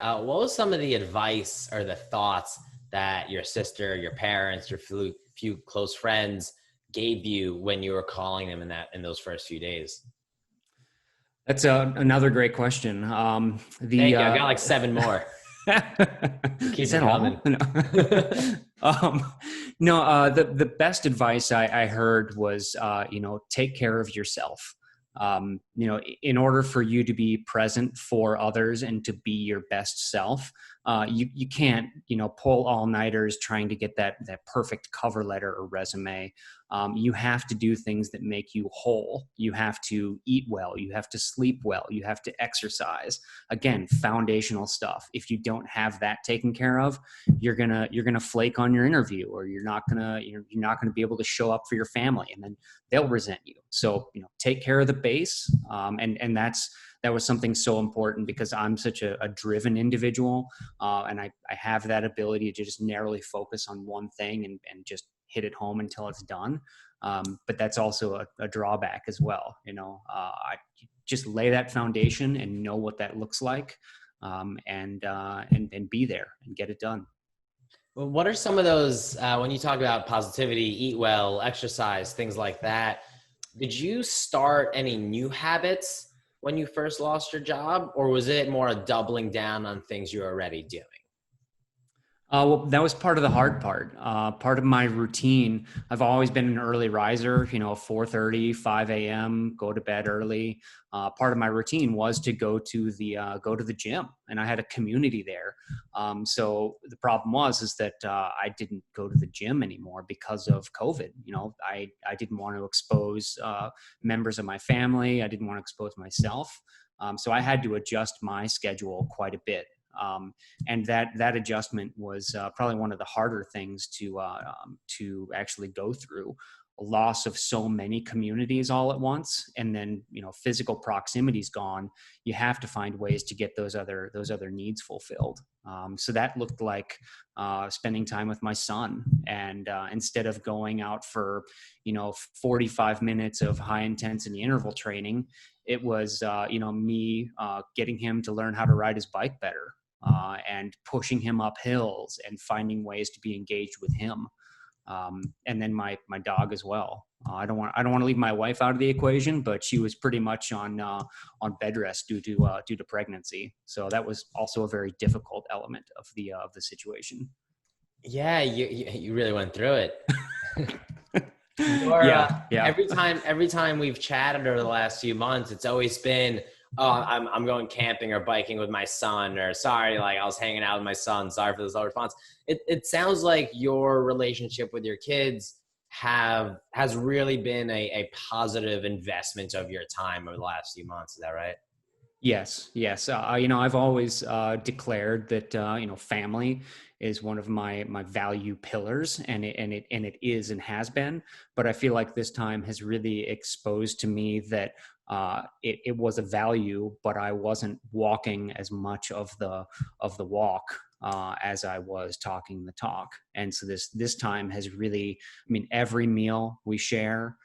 What was some of the advice or the thoughts that your sister, your parents, your few close friends gave you when you were calling them in those first few days? That's another great question. Thank you. I got like seven more. Is Keep them that coming. all? No. um, no, the best advice I heard was, take care of yourself. In order for you to be present for others and to be your best self, you can't, pull all-nighters trying to get that perfect cover letter or resume. You have to do things that make you whole. You have to eat well. You have to sleep well. You have to exercise. Again, foundational stuff. If you don't have that taken care of, you're gonna flake on your interview, or you're not gonna be able to show up for your family, and then they'll resent you. So take care of the base, and that was something so important because I'm such a driven individual, and I have that ability to just narrowly focus on one thing and just hit it home until it's done. But that's also a drawback as well. I just lay that foundation and know what that looks like, and be there and get it done. Well, what are some of those, when you talk about positivity, eat well, exercise, things like that? Did you start any new habits when you first lost your job, or was it more a doubling down on things you were already doing? Well, that was part of the hard part. Part of my routine. I've always been an early riser, 4:30, 5 a.m., go to bed early. Part of my routine was to go to the gym, and I had a community there. So the problem is that I didn't go to the gym anymore because of COVID. I didn't want to expose members of my family. I didn't want to expose myself. So I had to adjust my schedule quite a bit. And that adjustment was probably one of the harder things to actually go through. A loss of so many communities all at once, and then physical proximity is gone. You have to find ways to get those other needs fulfilled. So that looked like spending time with my son, and instead of going out for 45 minutes of high intensity interval training, it was me getting him to learn how to ride his bike better, and pushing him up hills and finding ways to be engaged with him. And then my dog as well. I don't want to leave my wife out of the equation, but she was pretty much on bed rest due to pregnancy. So that was also a very difficult element of the situation. Yeah, you really went through it. Your Yeah, yeah. every time we've chatted over the last few months, it's always been, oh, I'm going camping or biking with my son, or sorry, like I was hanging out with my son. Sorry for this slow response. It sounds like your relationship with your kids has really been a positive investment of your time over the last few months. Is that right? Yes, yes. I've always declared that family is one of my value pillars, and it is and has been. But I feel like this time has really exposed to me that it was a value, but I wasn't walking as much of the walk as I was talking the talk. And so this time has really, I mean, every meal we share,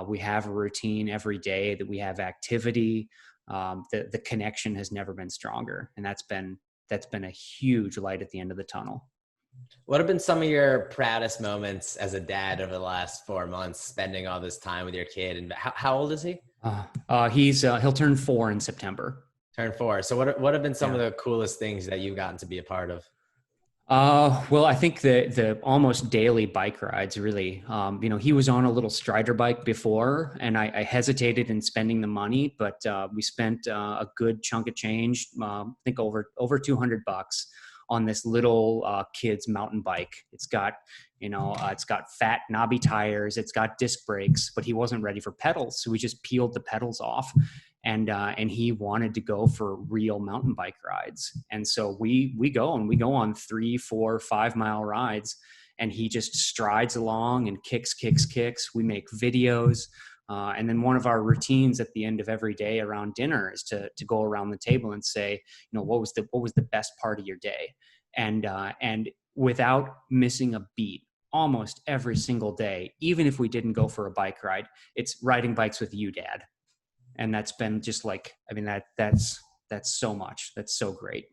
we have a routine every day that we have activity. The connection has never been stronger, and that's been a huge light at the end of the tunnel. What have been some of your proudest moments as a dad over the last 4 months, spending all this time with your kid? And how old is he? He'll turn 4 in September. Turn 4. So what have been some Yeah. of the coolest things that you've gotten to be a part of? Well, I think the almost daily bike rides really, he was on a little Strider bike before, and I hesitated in spending the money, but we spent a good chunk of change, I think over $200 on this little kid's mountain bike. It's got fat knobby tires, it's got disc brakes, but he wasn't ready for pedals, so we just peeled the pedals off, and he wanted to go for real mountain bike rides. And so we go on 3, 4, 5 mile rides, and he just strides along and kicks. We make videos. And then one of our routines at the end of every day around dinner is to go around the table and say, what was the best part of your day? And without missing a beat, almost every single day, even if we didn't go for a bike ride, it's riding bikes with you, Dad. And that's been just like, I mean, that's so much. That's so great.